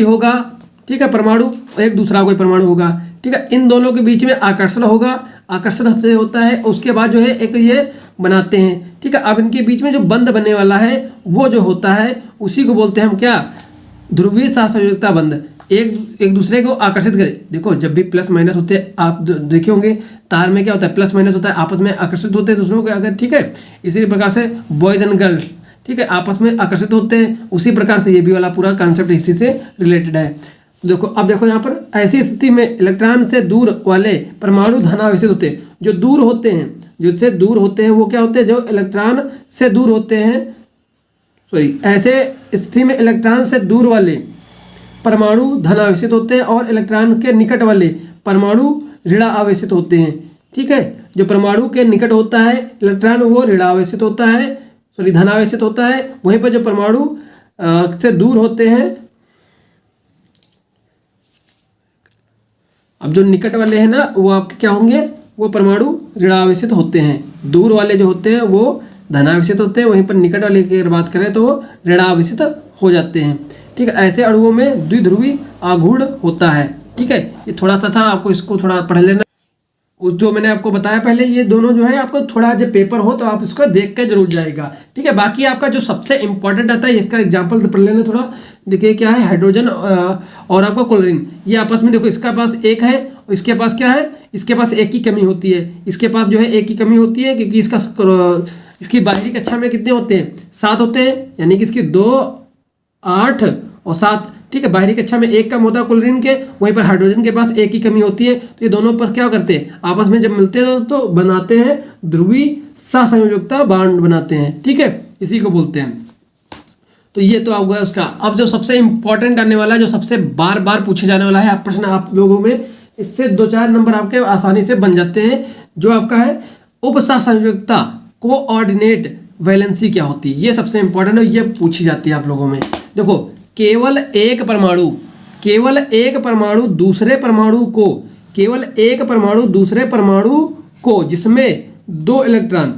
होगा, ठीक है, परमाणु, एक दूसरा कोई परमाणु होगा। ठीक है, इन दोनों के बीच में आकर्षण होगा, आकर्षण से होता है, उसके बाद जो है एक ये बनाते हैं। ठीक है, अब इनके बीच में जो बंध बनने वाला है वो जो होता है उसी को बोलते हैं हम क्या, ध्रुवीय सहसंयोजकता बंध। एक दूसरे को आकर्षित करे। देखो जब भी प्लस माइनस होते हैं, आप देखे होंगे तार में क्या होता है, प्लस माइनस होता है, आपस में आकर्षित होते हैं दूसरों को अगर। ठीक है, इसी प्रकार से बॉयज एंड गर्ल्स, ठीक है, आपस में आकर्षित होते हैं, उसी प्रकार से ये भी वाला पूरा कॉन्सेप्ट इसी से रिलेटेड है। देखो अब देखो यहाँ पर, ऐसी स्थिति में इलेक्ट्रॉन से दूर वाले परमाणु धनावेशित होते हैं। जो दूर होते हैं, जो से दूर होते हैं वो क्या होते हैं, जो इलेक्ट्रॉन से दूर होते हैं, ऐसे स्थिति में इलेक्ट्रॉन से दूर वाले परमाणु धनावेशित होते हैं और इलेक्ट्रॉन के निकट वाले परमाणु ऋणावेशित होते हैं। ठीक है, जो परमाणु के निकट होता है इलेक्ट्रॉन वो ऋणावेशित होता है, धनावेशित होता है। वहीं पर जो परमाणु से दूर होते हैं, अब जो निकट वाले हैं ना वो आपके क्या होंगे, वो परमाणु ऋणावेशित होते हैं। दूर वाले जो होते हैं वो धनावेशित होते हैं, वहीं पर निकट वाले की अगर बात करें तो वो ऋणावेशित हो जाते हैं। ठीक है, ऐसे अणुओं में द्विध्रुवी आघूर्ण होता है। ठीक है, ये थोड़ा सा था, आपको इसको थोड़ा पढ़ लेना। उस जो मैंने आपको बताया पहले, ये दोनों जो है आपको थोड़ा जब पेपर हो तो आप इसको देख के जरूर जाएगा। ठीक है, बाकी आपका जो सबसे इंपॉर्टेंट आता है इसका एग्जाम्पल पढ़ लेना थोड़ा। देखिए क्या है, हाइड्रोजन और आपका क्लोरीन, ये आपस में देखो इसका पास एक है और इसके पास क्या है, इसके पास एक की कमी होती है, इसके पास जो है एक की कमी होती है क्योंकि इसकी बाहरी कक्षा में कितने होते हैं, 7 होते हैं, यानी कि इसकी 2, 8 और 7, ठीक है। बाहरी कक्षा में एक कम होता है क्लोरीन के, वहीं पर हाइड्रोजन के पास एक की कमी होती है। तो ये दोनों पर क्या करते हैं, आपस में जब मिलते हैं तो बनाते हैं ध्रुवीय सहसंयोजकता बॉन्ड बनाते हैं, ठीक है, इसी को बोलते हैं। तो ये तो आपका उसका। अब जो सबसे इंपॉर्टेंट आने वाला है, जो सबसे बार बार पूछे जाने वाला है प्रश्न आप लोगों में, इससे 2-4 नंबर आपके आसानी से बन जाते हैं, जो आपका है उपसहसंयोजकता कोऑर्डिनेट वैलेंसी क्या होती है, ये सबसे इंपॉर्टेंट है, ये पूछी जाती है आप लोगों में। देखो केवल एक परमाणु दूसरे परमाणु को जिसमें 2 इलेक्ट्रॉन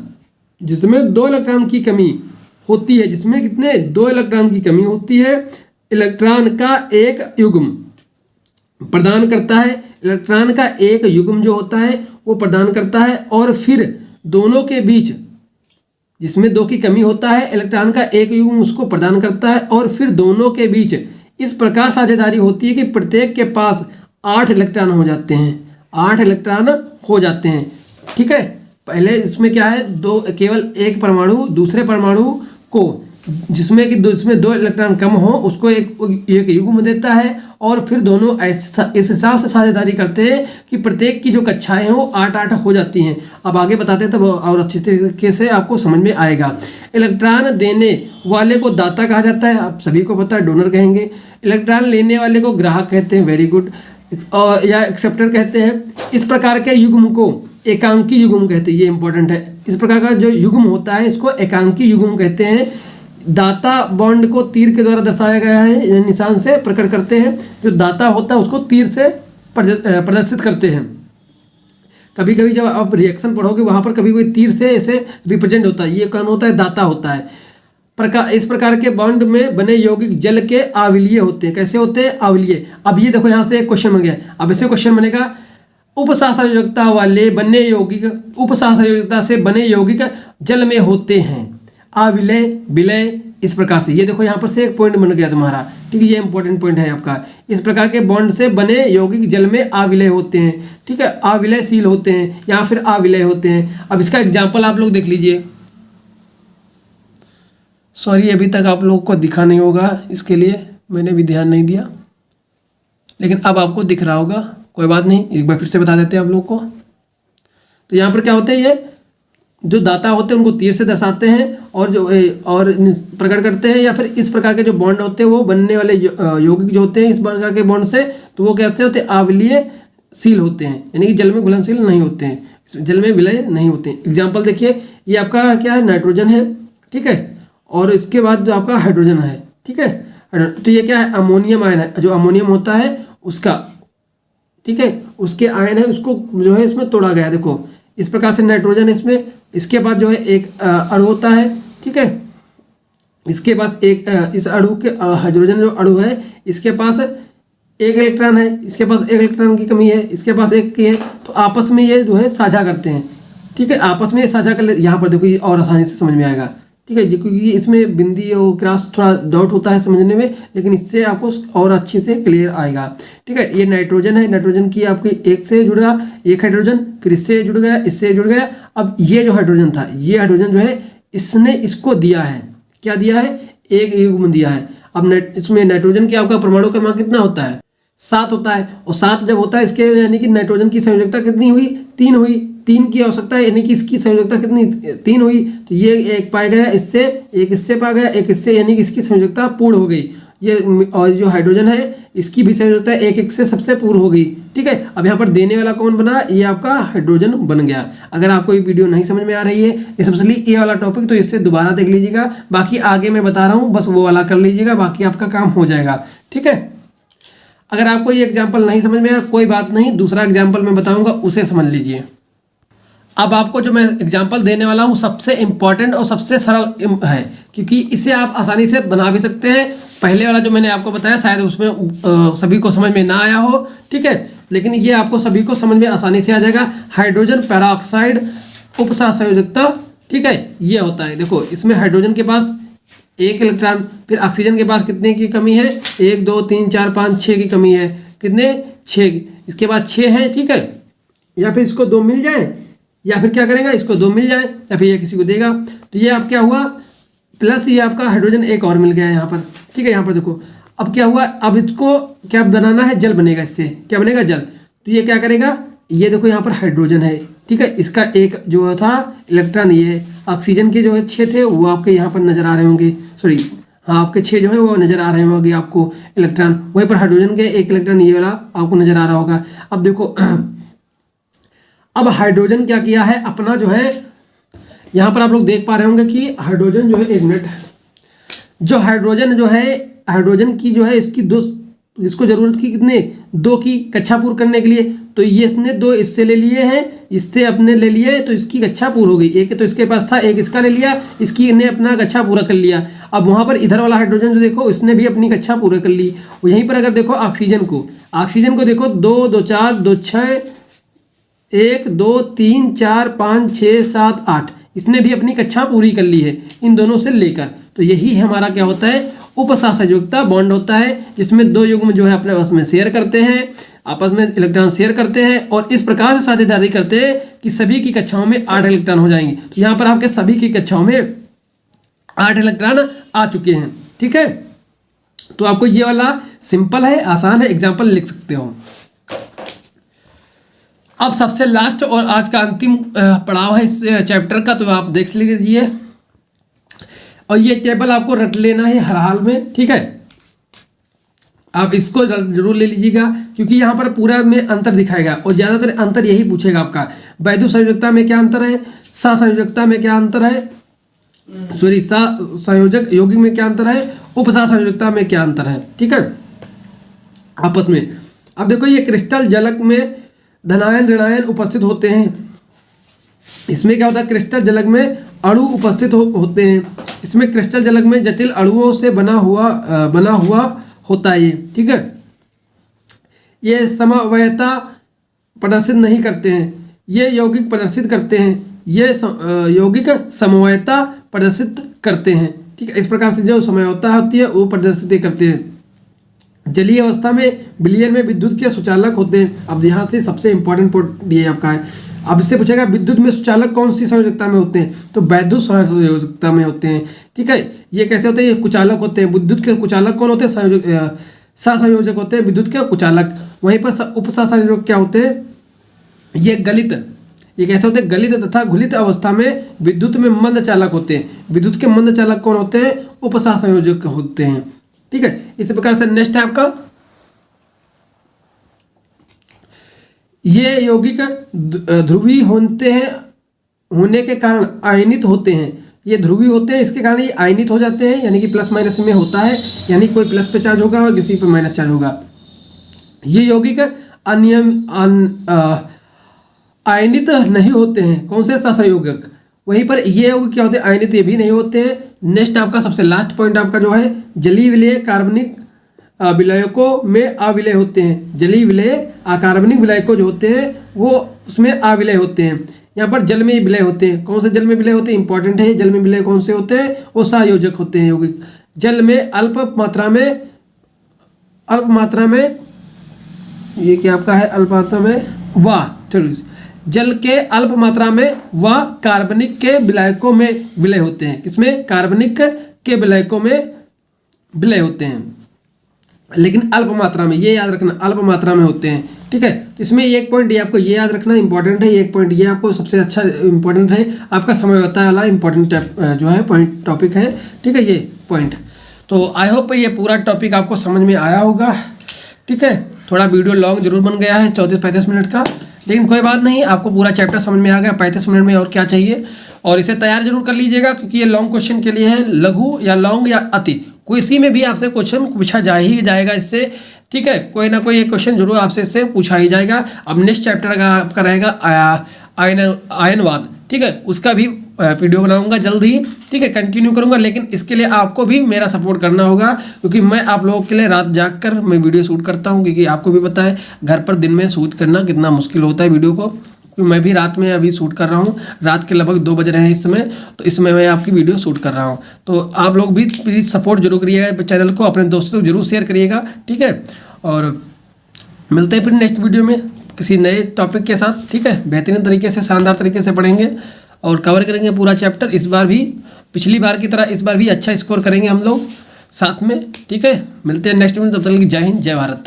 की कमी होती है, जिसमें कितने 2 इलेक्ट्रॉन की कमी होती है, इलेक्ट्रॉन का एक युग्म प्रदान करता है, इलेक्ट्रॉन का एक युग्म जो होता है वो प्रदान करता है, और फिर दोनों के बीच जिसमें 2 की कमी होता है, इलेक्ट्रॉन का एक युग्म उसको प्रदान करता है, और फिर दोनों के बीच इस प्रकार साझेदारी होती है कि प्रत्येक के पास 8 इलेक्ट्रॉन हो जाते हैं, 8 इलेक्ट्रॉन हो जाते हैं, ठीक है। पहले इसमें क्या है, केवल एक परमाणु दूसरे परमाणु को जिसमें 2 इलेक्ट्रॉन कम हो उसको एक युग्म देता है, और फिर दोनों इस हिसाब से साझेदारी करते हैं कि प्रत्येक की जो कक्षाएं हैं वो 8-8 हो जाती हैं। अब आगे बताते हैं तब और अच्छी तरीके से आपको समझ में आएगा। इलेक्ट्रॉन देने वाले को दाता कहा जाता है, आप सभी को पता है, डोनर कहेंगे। इलेक्ट्रॉन लेने वाले को ग्राहक कहते हैं, वेरी गुड, या एक्सेप्टर कहते हैं। इस प्रकार के युग्म को एकांकी युग्म कहते हैं, ये इंपॉर्टेंट है। इस प्रकार का जो युग्म होता है इसको एकांकी युग्म कहते हैं। दाता बॉन्ड को तीर के द्वारा दर्शाया गया है, निशान से प्रकट करते हैं। जो दाता होता है उसको तीर से प्रदर्शित करते हैं। कभी कभी जब आप रिएक्शन पढ़ोगे वहां पर कभी कोई तीर से ऐसे रिप्रेजेंट होता है, ये कौन होता है, दाता होता है। इस प्रकार के बॉन्ड में बने यौगिक जल के आविलीय होते हैं। कैसे होते हैं, आविलीय। अब ये देखो यहाँ से एक क्वेश्चन बन गया, अब ऐसे क्वेश्चन बनेगा, उपसहसंयोजकता वाले बने यौगिक उपसहसंयोजकता से बने यौगिक जल में होते हैं, आविलय विलय, इस प्रकार से। ये देखो यहाँ पर से एक पॉइंट बन गया तुम्हारा, ठीक है, ये इंपॉर्टेंट पॉइंट है आपका। इस प्रकार के बॉन्ड से बने यौगिक जल में आविलय होते हैं, ठीक है, आविलयशील होते हैं या फिर आविलय होते हैं। अब इसका एग्जाम्पल आप लोग देख लीजिए। सॉरी अभी तक आप लोग को दिखा नहीं होगा, इसके लिए मैंने भी ध्यान नहीं दिया, लेकिन अब आपको दिख रहा होगा, कोई बात नहीं, एक बार फिर से बता देते हैं आप लोग को। तो यहाँ पर क्या होते हैं, ये जो दाता होते हैं उनको तीर से दर्शाते हैं और प्रकट करते हैं, या फिर इस प्रकार के जो बॉन्ड होते हैं वो बनने वाले यौगिक जो होते हैं इस प्रकार के बॉन्ड से, तो वो क्या होते हैं, आविलीयशील होते हैं, यानी कि जल में घुलनशील नहीं होते हैं, जल में विलय नहीं होते हैं। एग्जाम्पल देखिए, ये आपका क्या है, नाइट्रोजन है, ठीक है, और इसके बाद जो आपका हाइड्रोजन है, ठीक है। तो ये क्या है, अमोनियम आयन है, जो अमोनियम होता है उसका, ठीक है, उसके आयन है, उसको जो है इसमें तोड़ा गया है। देखो इस प्रकार से नाइट्रोजन इसमें, इसके बाद जो है एक अणु होता है, ठीक है, इसके पास एक इस अणु के हाइड्रोजन जो अणु है इसके पास 1 इलेक्ट्रॉन है, इसके पास 1 इलेक्ट्रॉन की कमी है, इसके पास 1 की है, तो आपस में ये जो है साझा करते हैं, ठीक है, आपस में साझा कर ले। यहाँ पर देखो ये और आसानी से समझ में आएगा, ठीक है, क्योंकि इसमें बिंदी और क्रॉस थोड़ा डाउट होता है समझने में, लेकिन इससे आपको और अच्छे से क्लियर आएगा, ठीक है। ये नाइट्रोजन है, नाइट्रोजन की आपकी 1 से जुड़ा 1 हाइड्रोजन, फिर इससे जुड़ गया, इससे जुड़ गया। अब ये जो हाइड्रोजन था, ये हाइड्रोजन जो है इसने इसको दिया है, क्या दिया है, एक युग्म दिया है। अब इसमें नाइट्रोजन के आपका परमाणु क्रमांक कितना होता है, 7 होता है, और 7 जब होता है इसके यानी कि नाइट्रोजन की संयोजकता कितनी हुई, 3 हुई, 3 की आवश्यकता है, यानी कि इसकी संयोजकता कितनी, 3 हुई। तो ये एक पाया गया इससे, एक इससे पाया गया, एक इससे, यानी कि इसकी संयोजकता पूर्ण हो गई। ये और जो हाइड्रोजन है इसकी भी संयोजकता एक से सबसे पूर्ण हो गई, ठीक है। अब यहाँ पर देने वाला कौन बना, ये आपका हाइड्रोजन बन गया। अगर आपको ये वीडियो नहीं समझ में आ रही है स्पेशली ये वाला टॉपिक, तो इससे दोबारा देख लीजिएगा, बाकी आगे मैं बता रहा हूँ बस वो वाला कर लीजिएगा, बाकी आपका काम हो जाएगा, ठीक है। अगर आपको ये एग्जाम्पल नहीं समझ में आया कोई बात नहीं, दूसरा एग्जाम्पल मैं बताऊंगा उसे समझ लीजिए। अब आपको जो मैं एग्जाम्पल देने वाला हूँ सबसे इम्पॉर्टेंट और सबसे सरल है, क्योंकि इसे आप आसानी से बना भी सकते हैं। पहले वाला जो मैंने आपको बताया शायद उसमें सभी को समझ में ना आया हो, ठीक है, लेकिन ये आपको सभी को समझ में आसानी से आ जाएगा। हाइड्रोजन पेरोक्साइड उपसहसंयोजकता, ठीक है, ये होता है। देखो इसमें हाइड्रोजन के पास 1 इलेक्ट्रॉन। फिर ऑक्सीजन के पास कितने की कमी है, 1 2 3 4 5 6 की कमी है, कितने 6, इसके बाद 6 है, ठीक है। या फिर इसको 2 मिल जाए, या फिर क्या करेगा, इसको 2 मिल जाए, या फिर ये किसी को देगा। तो ये आप क्या हुआ, प्लस ये आपका हाइड्रोजन एक और मिल गया है यहाँ पर, ठीक है। यहाँ पर देखो अब क्या हुआ, अब इसको क्या बनाना है, जल बनेगा, इससे क्या बनेगा, जल। तो ये क्या करेगा, ये देखो यहाँ पर हाइड्रोजन है, ठीक है, इसका एक जो था इलेक्ट्रॉन, ये ऑक्सीजन के जो है 6 थे वो आपके यहाँ पर नजर आ रहे होंगे, सॉरी हाँ आपके 6 जो है वो नजर आ रहे होंगे आपको इलेक्ट्रॉन। वहीं पर हाइड्रोजन के 1 इलेक्ट्रॉन ये वाला आपको नजर आ रहा होगा। अब देखो अब हाइड्रोजन क्या किया है अपना जो है, यहाँ पर आप लोग देख पा रहे होंगे कि हाइड्रोजन जो है, एक मिनट, जो हाइड्रोजन जो है, हाइड्रोजन की जो है इसकी इसको जरूरत की कितने, 2 की कक्षा पूर्ण करने के लिए। तो ये इसने 2 इससे ले लिए हैं, इससे अपने ले लिए, तो इसकी कक्षा पूर्ण हो गई। एक तो इसके पास था, एक इसका ले लिया, इसकी ने अपना कक्षा पूरा कर लिया। अब वहां पर इधर वाला हाइड्रोजन जो देखो इसने भी अपनी कक्षा पूरा कर ली। यहीं पर अगर देखो ऑक्सीजन को देखो 2 2 4 2 6 1 2 3 4 5 6 7 8, इसने भी अपनी कक्षा पूरी कर ली है इन दोनों से लेकर। तो यही हमारा क्या होता है, उपसहसंयोजकता बॉन्ड होता है, जिसमें 2 युग्म जो है अपने आपस में शेयर करते हैं, आपस में इलेक्ट्रॉन शेयर करते हैं और इस प्रकार से साझेदारी करते हैं कि सभी की कक्षाओं में 8 इलेक्ट्रॉन हो जाएंगे। तो यहाँ पर आपके सभी की कक्षाओं में 8 इलेक्ट्रॉन आ चुके हैं, ठीक है। तो आपको ये वाला सिंपल है, आसान है, एग्जाम्पल लिख सकते हो। अब सबसे लास्ट और आज का अंतिम पड़ाव है इस चैप्टर का, तो आप देख लीजिए और ये टेबल आपको रट लेना है हर हाल में, ठीक है। आप इसको जरूर ले लीजिएगा क्योंकि यहाँ पर पूरा में अंतर दिखाएगा और ज़्यादातर अंतर यही पूछेगा आपका। वैद्युत संयोजकता में क्या अंतर है, सहसंयोजकता में क्या अंतर है, सॉरी संयोजक यौगिक में क्या अंतर है, उपसहसंयोजकता में क्या अंतर है, ठीक है, आपस में। अब देखो ये क्रिस्टल जलक में धनायन ऋणायन उपस्थित होते हैं। इसमें क्या होता है, क्रिस्टल जलक में अणु उपस्थित होते हैं। इसमें क्रिस्टल जलक में जटिल अणुओं से बना हुआ होता है ये, ठीक है। ये समवयता प्रदर्शित नहीं करते हैं, ये यौगिक प्रदर्शित करते हैं, ये यौगिक समवयता प्रदर्शित करते हैं, ठीक है। इस प्रकार से जो समवयता होती है वो प्रदर्शित करते हैं। जलीय अवस्था में विलयन में विद्युत के सुचालक होते हैं। अब यहाँ से सबसे इंपॉर्टेंट पॉइंट ये आपका है, अब इससे पूछेगा विद्युत में सुचालक कौन सी संयोजकता में होते हैं, तो वैद्युत संयोजकता में होते हैं, ठीक है। ये कैसे होते हैं, ये कुचालक होते हैं। विद्युत के कुचालक कौन होते हैं, सहसंयोजक होते हैं विद्युत के कुचालक। वहीं पर उपसहसंयोजक क्या होते हैं, ये गलित, ये कैसे होते हैं, गलित तथा घुलित अवस्था में विद्युत में मंद चालक होते हैं। विद्युत के मंद चालक कौन होते हैं, उपसहसंयोजक होते हैं, ठीक है। इसी प्रकार से नेक्स्ट है आपका, ये यौगिक ध्रुवीय होने के कारण आयनित होते हैं। ये ध्रुवीय होते हैं, इसके कारण ये आयनित हो जाते हैं, यानी कि प्लस माइनस में होता है, यानी कोई प्लस पे चार्ज होगा और किसी पे माइनस चार्ज होगा। ये यौगिक आयनित नहीं होते हैं, कौन से, सहसंयोजक। वहीं पर ये यौगिक क्या होते हैं, आयनित ये भी नहीं होते हैं। नेक्स्ट आपका सबसे लास्ट पॉइंट आपका जो है, जलीय विलेय कार्बनिक विलायकों में अविलेय होते हैं। जलीय विलेय कार्बनिक विलायकों जो होते हैं वो उसमें अविलेय होते हैं। यहाँ पर जल में विलय होते हैं, कौन से जल में विलय होते हैं, इंपॉर्टेंट है। जल में विलय कौन से होते हैं, वो सहयोजक होते हैं यौगिक। जल में अल्प मात्रा में ये क्या आपका है, अल्प मात्रा में व, चलो जल के अल्प मात्रा में व कार्बनिक के विलायकों में विलय होते हैं। किसमें, कार्बनिक के विलायकों में विलय होते हैं, लेकिन अल्प मात्रा में, ये याद रखना, अल्प मात्रा में होते हैं, ठीक है। इसमें एक पॉइंट ये आपको ये याद रखना इंपॉर्टेंट है, एक पॉइंट ये आपको सबसे अच्छा इंपॉर्टेंट है, आपका समझौता वाला इंपॉर्टेंट जो है पॉइंट टॉपिक है, ठीक है, ये पॉइंट। तो आई होप ये पूरा टॉपिक आपको समझ में आया होगा, ठीक है। थोड़ा वीडियो लॉन्ग जरूर बन गया है, 34-35 मिनट का, लेकिन कोई बात नहीं, आपको पूरा चैप्टर समझ में आ गया 35 मिनट में, और क्या चाहिए। और इसे तैयार जरूर कर लीजिएगा क्योंकि ये लॉन्ग क्वेश्चन के लिए है, लघु या लॉन्ग या अति, किसी में भी आपसे क्वेश्चन पूछा जा ही जाएगा इससे, ठीक है। कोई ना कोई एक क्वेश्चन जरूर आपसे इससे पूछा ही जाएगा। अब नेक्स्ट चैप्टर का आपका रहेगा आयनवाद, ठीक है, उसका भी वीडियो बनाऊंगा जल्द ही, ठीक है, कंटिन्यू करूंगा। लेकिन इसके लिए आपको भी मेरा सपोर्ट करना होगा क्योंकि मैं आप लोगों के लिए रात जाग कर मैं वीडियो शूट करता हूं, क्योंकि आपको भी पता है घर पर दिन में शूट करना कितना मुश्किल होता है वीडियो को, क्योंकि मैं भी रात में अभी शूट कर रहा हूँ, रात के लगभग 2 बज रहे हैं इस समय, तो इस समय मैं आपकी वीडियो शूट कर रहा हूँ। तो आप लोग भी प्लीज़ सपोर्ट जरूर करिएगा चैनल को, अपने दोस्तों को जरूर शेयर करिएगा, ठीक है। और मिलते हैं फिर नेक्स्ट वीडियो में किसी नए टॉपिक के साथ, ठीक है। बेहतरीन तरीके से, शानदार तरीके से पढ़ेंगे और कवर करेंगे पूरा चैप्टर। इस बार भी पिछली बार की तरह इस बार भी अच्छा स्कोर करेंगे हम लोग साथ में, ठीक है। मिलते हैं नेक्स्ट वीडियो, तब तक के लिए जय हिंद, जय भारत।